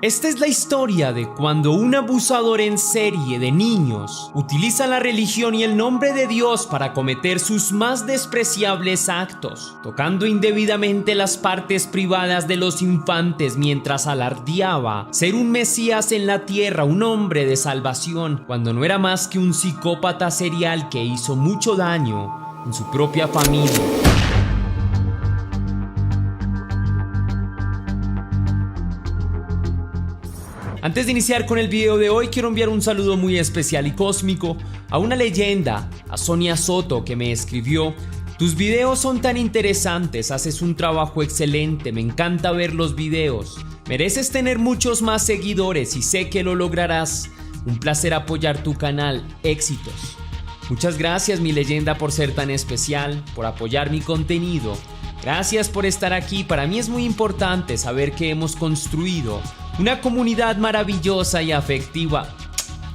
Esta es la historia de cuando un abusador en serie de niños utiliza la religión y el nombre de Dios para cometer sus más despreciables actos, tocando indebidamente las partes privadas de los infantes mientras alardeaba ser un mesías en la tierra, un hombre de salvación, cuando no era más que un psicópata serial que hizo mucho daño en su propia familia. Antes de iniciar con el video de hoy, quiero enviar un saludo muy especial y cósmico a una leyenda, a Sonia Soto, que me escribió: tus videos son tan interesantes, haces un trabajo excelente, me encanta ver los videos, mereces tener muchos más seguidores y sé que lo lograrás, un placer apoyar tu canal, éxitos. Muchas gracias, mi leyenda, por ser tan especial, por apoyar mi contenido. Gracias por estar aquí. Para mí es muy importante saber que hemos construido una comunidad maravillosa y afectiva.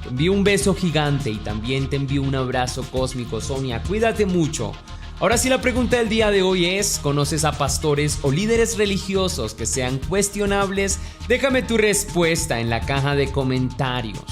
Te envío un beso gigante y también te envío un abrazo cósmico, Sonia. Cuídate mucho. Ahora sí, la pregunta del día de hoy es: ¿conoces a pastores o líderes religiosos que sean cuestionables? Déjame tu respuesta en la caja de comentarios.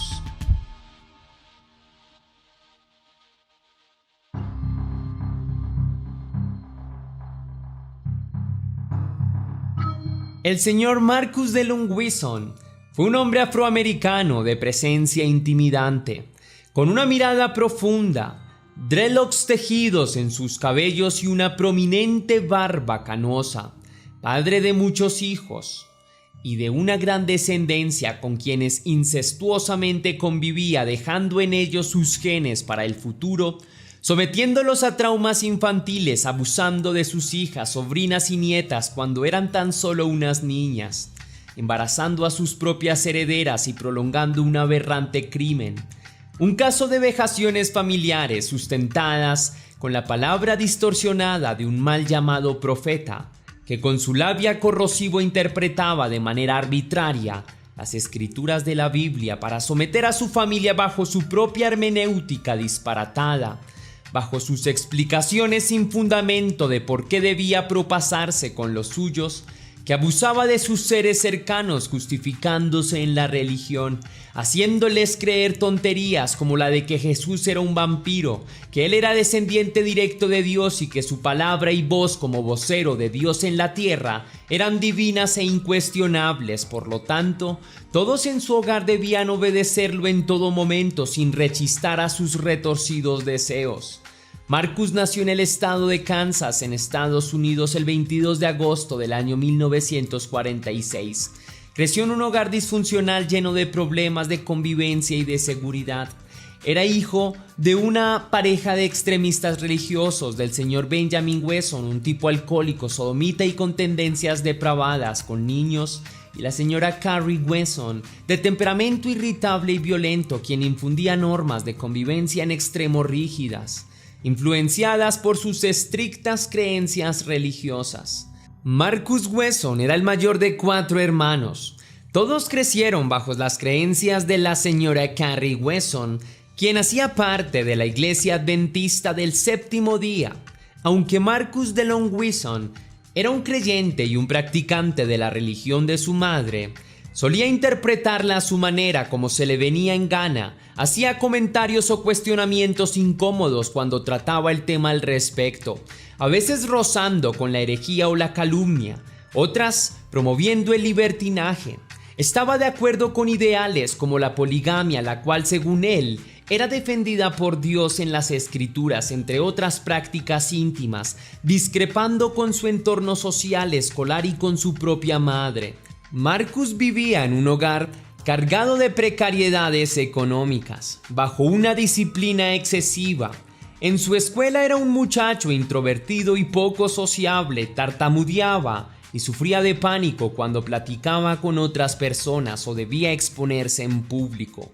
El señor Marcus Dellon Wilson fue un hombre afroamericano de presencia intimidante, con una mirada profunda, dreadlocks tejidos en sus cabellos y una prominente barba canosa, padre de muchos hijos y de una gran descendencia con quienes incestuosamente convivía, dejando en ellos sus genes para el futuro, sometiéndolos a traumas infantiles, abusando de sus hijas, sobrinas y nietas cuando eran tan solo unas niñas, embarazando a sus propias herederas y prolongando un aberrante crimen. Un caso de vejaciones familiares sustentadas con la palabra distorsionada de un mal llamado profeta, que con su labia corrosivo interpretaba de manera arbitraria las escrituras de la Biblia para someter a su familia bajo su propia hermenéutica disparatada, bajo sus explicaciones sin fundamento de por qué debía propasarse con los suyos, que abusaba de sus seres cercanos justificándose en la religión, haciéndoles creer tonterías como la de que Jesús era un vampiro, que él era descendiente directo de Dios y que su palabra y voz como vocero de Dios en la tierra eran divinas e incuestionables. Por lo tanto, todos en su hogar debían obedecerlo en todo momento sin rechistar a sus retorcidos deseos. Marcus nació en el estado de Kansas, en Estados Unidos, el 22 de agosto del año 1946. Creció en un hogar disfuncional lleno de problemas de convivencia y de seguridad. Era hijo de una pareja de extremistas religiosos, del señor Benjamin Wesson, un tipo alcohólico, sodomita y con tendencias depravadas con niños, y la señora Carrie Wesson, de temperamento irritable y violento, quien infundía normas de convivencia en extremo rígidas, influenciadas por sus estrictas creencias religiosas. Marcus Wesson era el mayor de 4 hermanos. Todos crecieron bajo las creencias de la señora Carrie Wesson, quien hacía parte de la Iglesia Adventista del Séptimo Día. Aunque Marcus Dellon Wilson era un creyente y un practicante de la religión de su madre, solía interpretarla a su manera, como se le venía en gana. Hacía comentarios o cuestionamientos incómodos cuando trataba el tema al respecto, a veces rozando con la herejía o la calumnia, otras promoviendo el libertinaje. Estaba de acuerdo con ideales como la poligamia, la cual, según él, era defendida por Dios en las Escrituras, entre otras prácticas íntimas, discrepando con su entorno social, escolar y con su propia madre. Marcus vivía en un hogar cargado de precariedades económicas, bajo una disciplina excesiva. En su escuela era un muchacho introvertido y poco sociable, tartamudeaba y sufría de pánico cuando platicaba con otras personas o debía exponerse en público.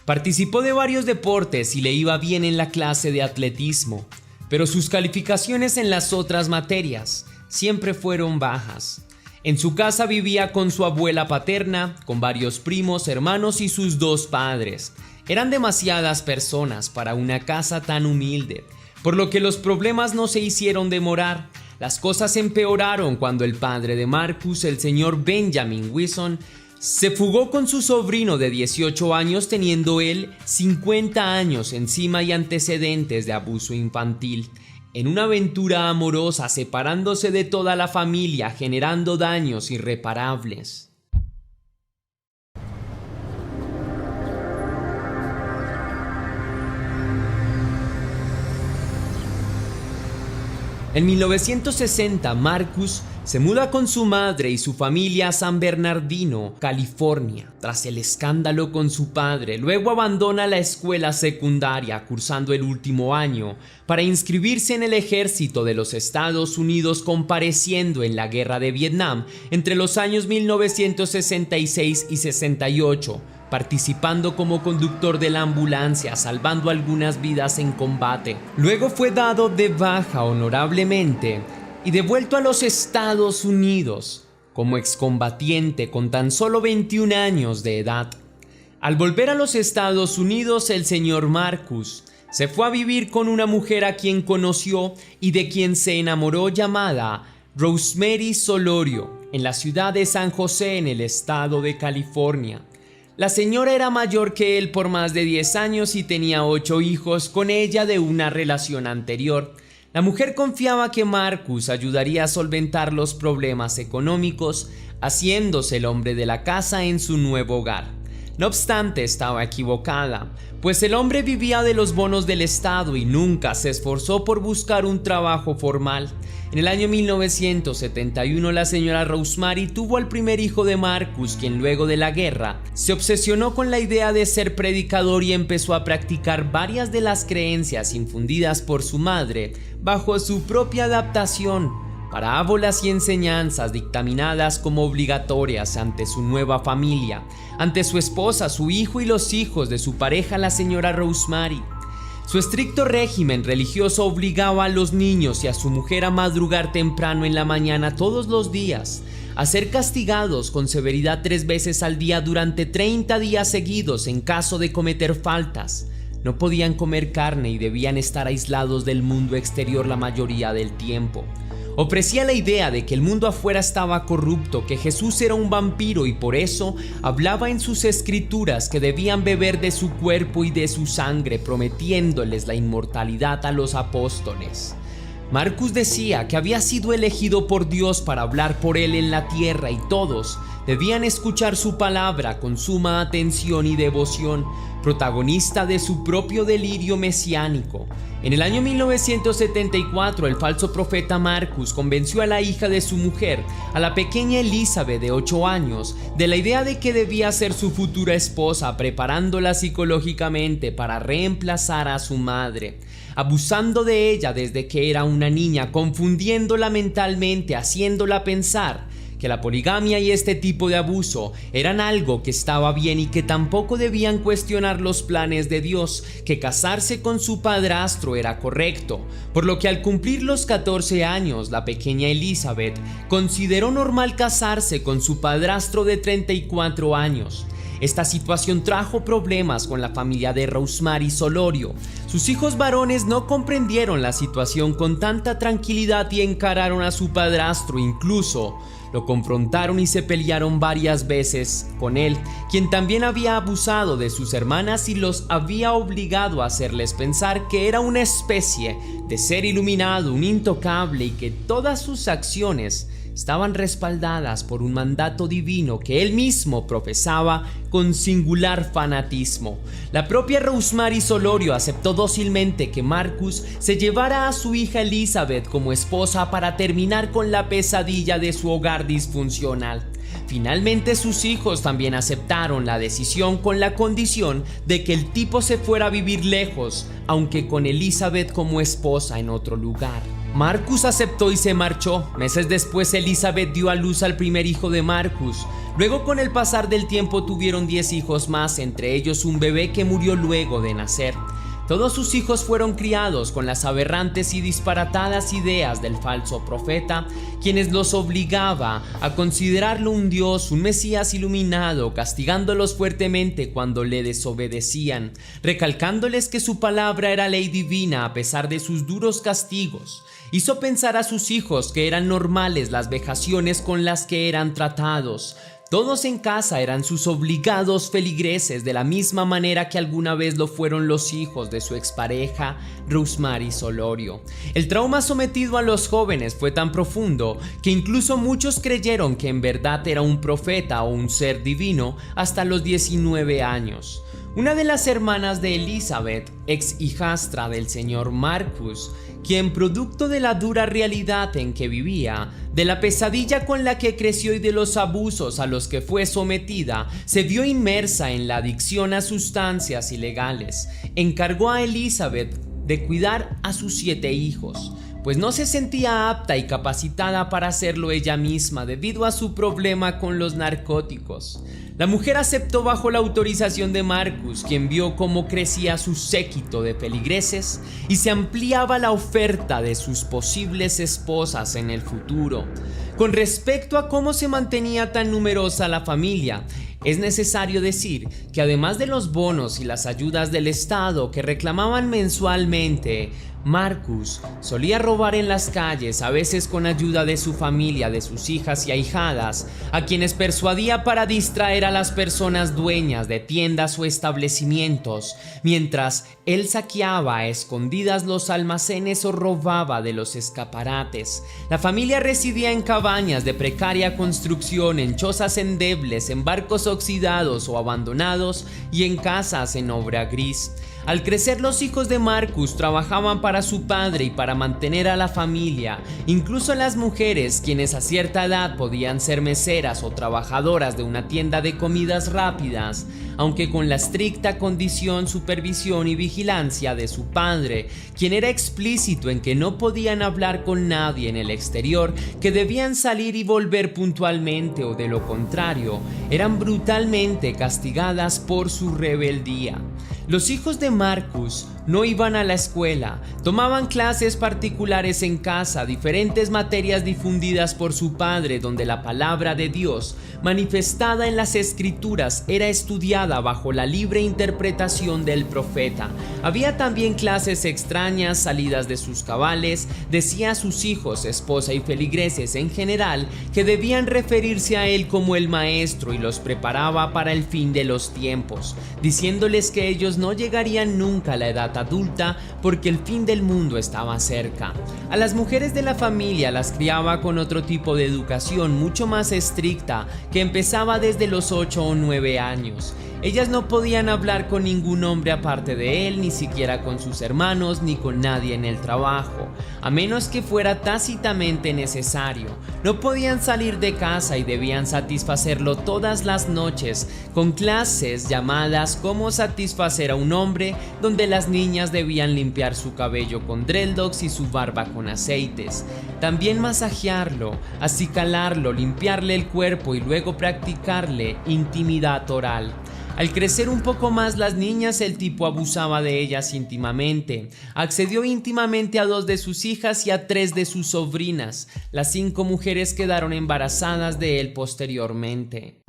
Participó de varios deportes y le iba bien en la clase de atletismo, pero sus calificaciones en las otras materias siempre fueron bajas. En su casa vivía con su abuela paterna, con varios primos, hermanos y sus 2 padres. Eran demasiadas personas para una casa tan humilde, por lo que los problemas no se hicieron demorar. Las cosas empeoraron cuando el padre de Marcus, el señor Benjamin Wilson, Se fugó con su sobrino de 18 años, teniendo él 50 años encima y antecedentes de abuso infantil, en una aventura amorosa, separándose de toda la familia, generando daños irreparables. En 1960, Marcus se muda con su madre y su familia a San Bernardino, California. Tras el escándalo con su padre, luego abandona la escuela secundaria, cursando el último año, para inscribirse en el ejército de los Estados Unidos, compareciendo en la Guerra de Vietnam entre los años 1966 y 68, participando como conductor de la ambulancia, salvando algunas vidas en combate. Luego fue dado de baja honorablemente y devuelto a los Estados Unidos como excombatiente con tan solo 21 años de edad. Al volver a los Estados Unidos, el señor Marcus se fue a vivir con una mujer a quien conoció y de quien se enamoró, llamada Rosemary Solorio, en la ciudad de San José, en el estado de California. La señora era mayor que él por más de 10 años y tenía 8 hijos con ella de una relación anterior. La mujer confiaba que Marcus ayudaría a solventar los problemas económicos, haciéndose el hombre de la casa en su nuevo hogar. No obstante, estaba equivocada, pues el hombre vivía de los bonos del Estado y nunca se esforzó por buscar un trabajo formal. En el año 1971, la señora Rosemary tuvo al primer hijo de Marcus, quien luego de la guerra se obsesionó con la idea de ser predicador y empezó a practicar varias de las creencias infundidas por su madre bajo su propia adaptación, parábolas y enseñanzas dictaminadas como obligatorias ante su nueva familia, ante su esposa, su hijo y los hijos de su pareja, la señora Rosemary. Su estricto régimen religioso obligaba a los niños y a su mujer a madrugar temprano en la mañana todos los días, a ser castigados con severidad 3 veces al día durante 30 días seguidos en caso de cometer faltas. No podían comer carne y debían estar aislados del mundo exterior la mayoría del tiempo. Ofrecía la idea de que el mundo afuera estaba corrupto, que Jesús era un vampiro y por eso hablaba en sus escrituras que debían beber de su cuerpo y de su sangre, prometiéndoles la inmortalidad a los apóstoles. Marcus decía que había sido elegido por Dios para hablar por él en la tierra y todos debían escuchar su palabra con suma atención y devoción, protagonista de su propio delirio mesiánico. En el año 1974, el falso profeta Marcus convenció a la hija de su mujer, a la pequeña Elizabeth de 8 años, de la idea de que debía ser su futura esposa, preparándola psicológicamente para reemplazar a su madre, abusando de ella desde que era una niña, confundiéndola mentalmente, haciéndola pensar que la poligamia y este tipo de abuso eran algo que estaba bien y que tampoco debían cuestionar los planes de Dios, que casarse con su padrastro era correcto, por lo que al cumplir los 14 años, la pequeña Elizabeth consideró normal casarse con su padrastro de 34 años. Esta situación trajo problemas con la familia de Rosemary Solorio. Sus hijos varones no comprendieron la situación con tanta tranquilidad y encararon a su padrastro, incluso lo confrontaron y se pelearon varias veces con él, quien también había abusado de sus hermanas y los había obligado a hacerles pensar que era una especie de ser iluminado, un intocable, y que todas sus acciones estaban respaldadas por un mandato divino que él mismo profesaba con singular fanatismo. La propia Rosemary Solorio aceptó dócilmente que Marcus se llevara a su hija Elizabeth como esposa para terminar con la pesadilla de su hogar disfuncional. Finalmente sus hijos también aceptaron la decisión con la condición de que el tipo se fuera a vivir lejos, aunque con Elizabeth como esposa en otro lugar. Marcus aceptó y se marchó. Meses después, Elizabeth dio a luz al primer hijo de Marcus. Luego, con el pasar del tiempo, tuvieron 10 hijos más, entre ellos un bebé que murió luego de nacer. Todos sus hijos fueron criados con las aberrantes y disparatadas ideas del falso profeta, quienes los obligaba a considerarlo un dios, un mesías iluminado, castigándolos fuertemente cuando le desobedecían, recalcándoles que su palabra era ley divina a pesar de sus duros castigos. Hizo pensar a sus hijos que eran normales las vejaciones con las que eran tratados. Todos en casa eran sus obligados feligreses, de la misma manera que alguna vez lo fueron los hijos de su expareja Rosemary Solorio. El trauma sometido a los jóvenes fue tan profundo que incluso muchos creyeron que en verdad era un profeta o un ser divino hasta los 19 años. Una de las hermanas de Elizabeth, ex hijastra del señor Marcus, quien producto de la dura realidad en que vivía, de la pesadilla con la que creció y de los abusos a los que fue sometida, se vio inmersa en la adicción a sustancias ilegales, encargó a Elizabeth de cuidar a sus 7 hijos, pues no se sentía apta y capacitada para hacerlo ella misma debido a su problema con los narcóticos. La mujer aceptó bajo la autorización de Marcus, quien vio cómo crecía su séquito de feligreses y se ampliaba la oferta de sus posibles esposas en el futuro. Con respecto a cómo se mantenía tan numerosa la familia, es necesario decir que además de los bonos y las ayudas del Estado que reclamaban mensualmente, Marcus solía robar en las calles, a veces con ayuda de su familia, de sus hijas y ahijadas, a quienes persuadía para distraer a las personas dueñas de tiendas o establecimientos, mientras él saqueaba a escondidas los almacenes o robaba de los escaparates. La familia residía en cabañas de precaria construcción, en chozas endebles, en barcos oxidados o abandonados y en casas en obra gris. Al crecer, los hijos de Marcus trabajaban para su padre y para mantener a la familia. Incluso las mujeres, quienes a cierta edad podían ser meseras o trabajadoras de una tienda de comidas rápidas, aunque con la estricta condición, supervisión y vigilancia de su padre, quien era explícito en que no podían hablar con nadie en el exterior, que debían salir y volver puntualmente o de lo contrario, eran brutalmente castigadas por su rebeldía. Los hijos de Marcus no iban a la escuela, tomaban clases particulares en casa, diferentes materias difundidas por su padre, donde la palabra de Dios, manifestada en las escrituras, era estudiada bajo la libre interpretación del profeta. Había también clases extrañas, salidas de sus cabales. Decía a sus hijos, esposa y feligreses en general que debían referirse a él como el maestro, y los preparaba para el fin de los tiempos, diciéndoles que ellos no llegarían nunca a la edad adulta porque el fin del mundo estaba cerca. A las mujeres de la familia las criaba con otro tipo de educación mucho más estricta, que empezaba desde los 8 o 9 años. Ellas no podían hablar con ningún hombre aparte de él, ni siquiera con sus hermanos, ni con nadie en el trabajo, a menos que fuera tácitamente necesario. No podían salir de casa y debían satisfacerlo todas las noches con clases llamadas Cómo satisfacer a un hombre, donde las niñas debían limpiar su cabello con dreadlocks y su barba con aceites. También masajearlo, acicalarlo, limpiarle el cuerpo y luego practicarle intimidad oral. Al crecer un poco más las niñas, el tipo abusaba de ellas íntimamente. Accedió íntimamente a 2 de sus hijas y a 3 de sus sobrinas. Las 5 mujeres quedaron embarazadas de él posteriormente.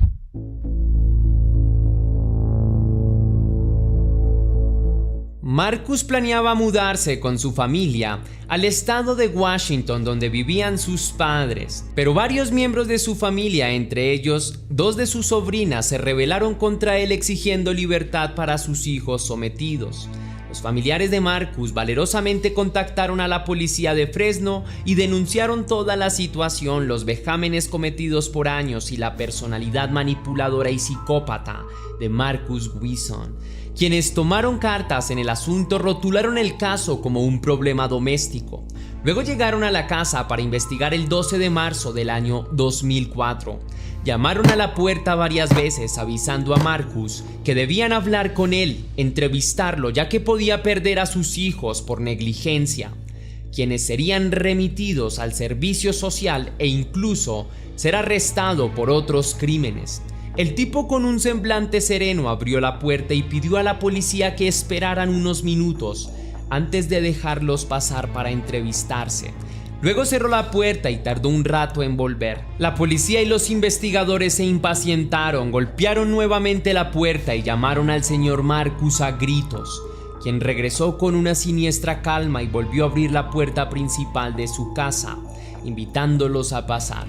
Marcus planeaba mudarse con su familia al estado de Washington, donde vivían sus padres, pero varios miembros de su familia, entre ellos 2 de sus sobrinas, se rebelaron contra él exigiendo libertad para sus hijos sometidos. Los familiares de Marcus valerosamente contactaron a la policía de Fresno y denunciaron toda la situación, los vejámenes cometidos por años y la personalidad manipuladora y psicópata de Marcus Wilson. Quienes tomaron cartas en el asunto rotularon el caso como un problema doméstico. Luego llegaron a la casa para investigar el 12 de marzo del año 2004. Llamaron a la puerta varias veces avisando a Marcus que debían hablar con él, entrevistarlo, ya que podía perder a sus hijos por negligencia, quienes serían remitidos al servicio social e incluso ser arrestado por otros crímenes. El tipo, con un semblante sereno, abrió la puerta y pidió a la policía que esperaran unos minutos antes de dejarlos pasar para entrevistarse. Luego cerró la puerta y tardó un rato en volver. La policía y los investigadores se impacientaron, golpearon nuevamente la puerta y llamaron al señor Marcus a gritos, quien regresó con una siniestra calma y volvió a abrir la puerta principal de su casa, invitándolos a pasar.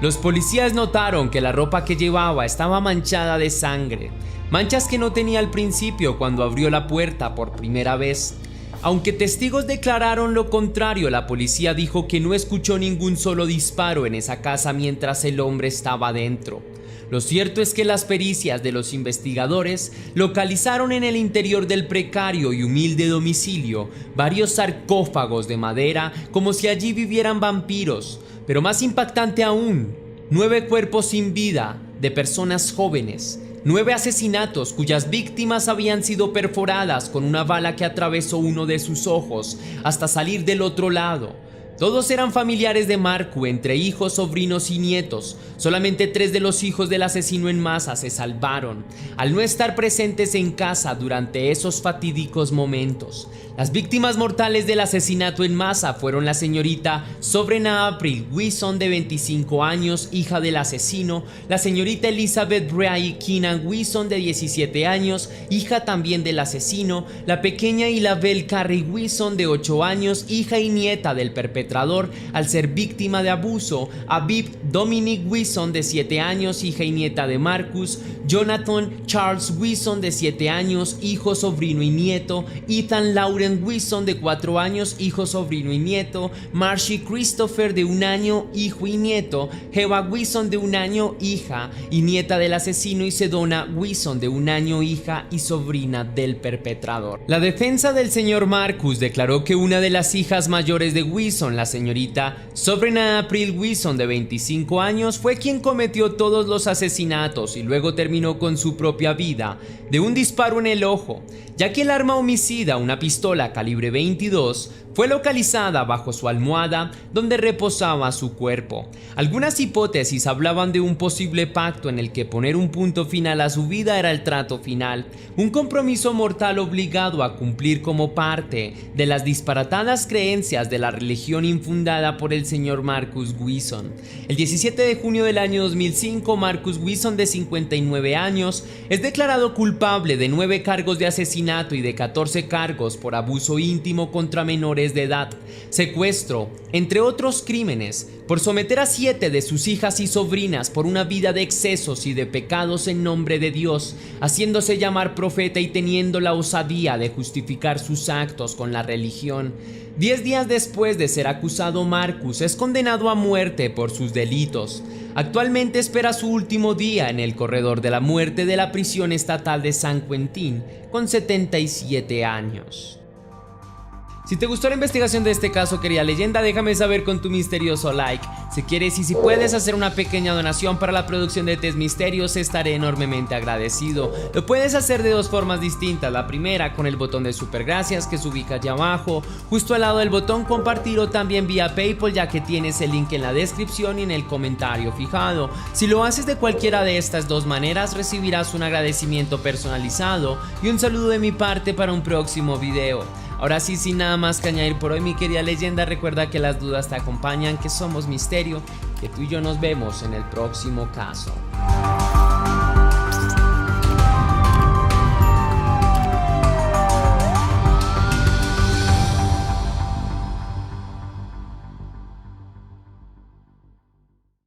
Los policías notaron que la ropa que llevaba estaba manchada de sangre, manchas que no tenía al principio cuando abrió la puerta por primera vez. Aunque testigos declararon lo contrario, la policía dijo que no escuchó ningún solo disparo en esa casa mientras el hombre estaba dentro. Lo cierto es que las pericias de los investigadores localizaron en el interior del precario y humilde domicilio varios sarcófagos de madera como si allí vivieran vampiros, pero más impactante aún, 9 cuerpos sin vida de personas jóvenes. 9 asesinatos cuyas víctimas habían sido perforadas con una bala que atravesó uno de sus ojos hasta salir del otro lado. Todos eran familiares de Marcu, entre hijos, sobrinos y nietos. Solamente 3 de los hijos del asesino en masa se salvaron, al no estar presentes en casa durante esos fatídicos momentos. Las víctimas mortales del asesinato en masa fueron la señorita Sobrena April Wilson, de 25 años, hija del asesino, la señorita Elizabeth Ray Keenan Wilson, de 17 años, hija también del asesino, la pequeña Ilabel Carrie Wilson, de 8 años, hija y nieta del perpetrador, al ser víctima de abuso, Aviv Dominic Wilson, de 7 años, hija y nieta de Marcus, Jonathan Charles Wilson, de 7 años, hijo, sobrino y nieto, Ethan Lauren Wilson, de 4 años, hijo, sobrino y nieto, Marcy Christopher, de 1 año, hijo y nieto, Eva Wilson, de 1 año, hija y nieta del asesino, y Sedona Wilson, de 1 año, hija y sobrina del perpetrador. La defensa del señor Marcus declaró que una de las hijas mayores de Wilson, la señorita Sobrena April Wilson, de 25 años, fue quien cometió todos los asesinatos y luego terminó con su propia vida de un disparo en el ojo, ya que el arma homicida, una pistola calibre 22, fue localizada bajo su almohada donde reposaba su cuerpo. Algunas hipótesis hablaban de un posible pacto en el que poner un punto final a su vida era el trato final, un compromiso mortal obligado a cumplir como parte de las disparatadas creencias de la religión infundada por el señor Marcus Wilson. El 17 de junio del año 2005, Marcus Wilson, de 59 años, es declarado culpable de 9 cargos de asesinato y de 14 cargos por abuso íntimo contra menores de edad, secuestro, entre otros crímenes, por someter a 7 de sus hijas y sobrinas por una vida de excesos y de pecados en nombre de Dios, haciéndose llamar profeta y teniendo la osadía de justificar sus actos con la religión. 10 días después de ser acusado, Marcus es condenado a muerte por sus delitos. Actualmente espera su último día en el corredor de la muerte de la prisión estatal de San Quentin, con 77 años. Si te gustó la investigación de este caso, querida leyenda, déjame saber con tu misterioso like. Si quieres y si puedes hacer una pequeña donación para la producción de Test Misterios, estaré enormemente agradecido. Lo puedes hacer de 2 formas distintas. La primera, con el botón de super gracias que se ubica allá abajo, justo al lado del botón compartir, o también vía PayPal, ya que tienes el link en la descripción y en el comentario fijado. Si lo haces de cualquiera de estas 2 maneras, recibirás un agradecimiento personalizado y un saludo de mi parte para un próximo video. Ahora sí, sin nada más que añadir por hoy, mi querida leyenda, recuerda que las dudas te acompañan, que somos misterio, que tú y yo nos vemos en el próximo caso.